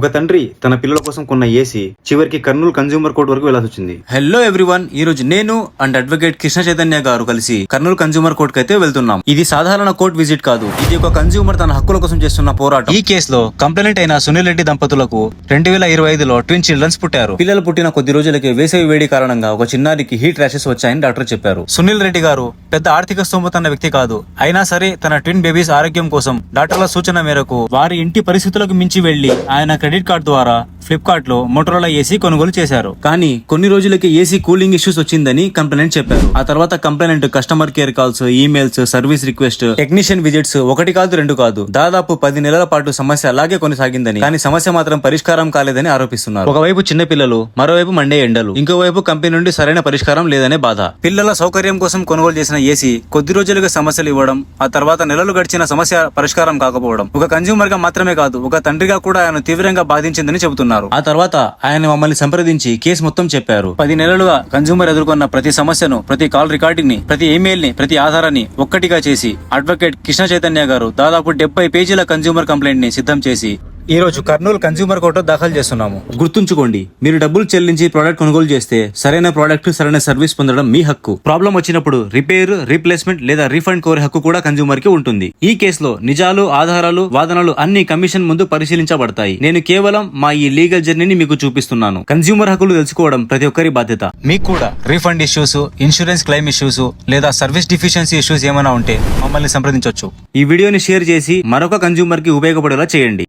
ఒక తండ్రి తన పిల్లల కోసం కొన్న ఏసీ చివరికి కర్నూలు కన్స్యూమర్ కోర్ట్ వరకు వెళ్లాల్సి వచ్చింది. హలో ఎవ్రీవన్, ఈ రోజు నేను అండ్ అడ్వకేట్ కృష్ణ చైతన్య గారు కలిసి కర్నూలు కన్స్యూమర్ కోర్ట్ అయితే వెళ్తున్నాం. ఇది సాధారణ కోర్ట్ విజిట్ కాదు, ఇది ఒక కన్స్యూమర్ తన హక్కుల కోసం చేస్తున్న పోరాటం. ఈ కేసులో కంప్లైంట్ అయిన సునీల్ రెడ్డి దంపతులకు 2025లో ట్విన్ చిల్డ్రన్స్ పుట్టారు. పిల్లలు పుట్టిన కొద్ది రోజులకి వేసవి వేడి కారణంగా ఒక చిన్నారికి హీట్ ర్యాషెస్ వచ్చాయని డాక్టర్ చెప్పారు. సునీల్ రెడ్డి గారు పెద్ద ఆర్థిక స్తోమత ఉన్న వ్యక్తి కాదు, అయినా సరే తన ట్విన్ బేబీస్ ఆరోగ్యం కోసం డాక్టర్ల సూచన మేరకు వారి ఇంటి పరిస్థితులకు మించి వెళ్లి ఆయన క్రెడిట్ కార్డు ద్వారా ఫ్లిప్కార్ట్ లో మోటరోలా ఏసీ కొనుగోలు చేశారు. కానీ కొన్ని రోజులకి ఏసీ కూలింగ్ ఇష్యూస్ వచ్చిందని కంప్లైంట్ చెప్పారు. ఆ తర్వాత complaint customer care calls, emails, service request, technician visits ఒకటి కాదు రెండు కాదు దాదాపు 10 నెలల పాటు సమస్య అలాగే కొనసాగిందని, కానీ సమస్య మాత్రం పరిష్కారం కాలేదని ఆరోపిస్తున్నారు. ఒకవైపు చిన్న పిల్లలు, మరోవైపు మండే ఎండలు, ఇంకోవైపు కంపెనీ నుండి సరైన పరిష్కారం లేదనే బాధ. పిల్లల సౌకర్యం కోసం కొనుగోలు చేసిన ఏసీ కొద్ది రోజులుగా సమస్యలు ఇవ్వడం, ఆ తర్వాత నెలలు గడిచిన సమస్య పరిష్కారం కాకపోవడం ఒక కన్స్యూమర్ గా మాత్రమే కాదు ఒక తండ్రిగా కూడా ఆయన తీవ్రంగా బాధించిందని చెబుతున్నారు. ఆ తర్వాత ఆయన మమ్మల్ని సంప్రదించి కేసు మొత్తం చెప్పారు. 10 నెలలుగా కన్స్యూమర్ ఎదుర్కొన్న ప్రతి సమస్యను, ప్రతి కాల్ రికార్డింగ్ ని, ప్రతి ఈమెయిల్ ని, ప్రతి ఆధారాన్ని ఒక్కటిగా చేసి అడ్వకేట్ కృష్ణ చైతన్య గారు దాదాపు 70 పేజీల కన్స్యూమర్ కంప్లైంట్ ని సిద్ధం చేసి ఈ రోజు కర్నూలు కన్స్యూమర్ కోర్టులో దాఖలు చేస్తున్నాము. గుర్తుంచుకోండి, మీరు డబ్బులు చెల్లించి ప్రోడక్ట్ కొనుగోలు చేస్తే సరైన ప్రోడక్ట్, సరైన సర్వీస్ పొందడం మీ హక్కు. ప్రాబ్లం వచ్చినప్పుడు రిపేర్, రీప్లేస్మెంట్ లేదా రీఫండ్ కోరే హక్కు కూడా కన్స్యూమర్ కి ఉంటుంది. ఈ కేసులో నిజాలు, ఆధారాలు, వాదనలు అన్ని కమిషన్ ముందు పరిశీలించబడతాయి. నేను కేవలం మా ఈ లీగల్ జర్నీని మీకు చూపిస్తున్నాను. కన్స్యూమర్ హక్కులు తెలుసుకోవడం ప్రతి ఒక్కరి బాధ్యత. మీకు కూడా refund issues, insurance claim issues లేదా సర్వీస్ డిఫిషియన్సీ ఇష్యూస్ ఏమైనా ఉంటే మమ్మల్ని సంప్రదించవచ్చు. ఈ వీడియోని షేర్ చేసి మరొక కన్స్యూమర్ కి ఉపయోగపడేలా చేయండి.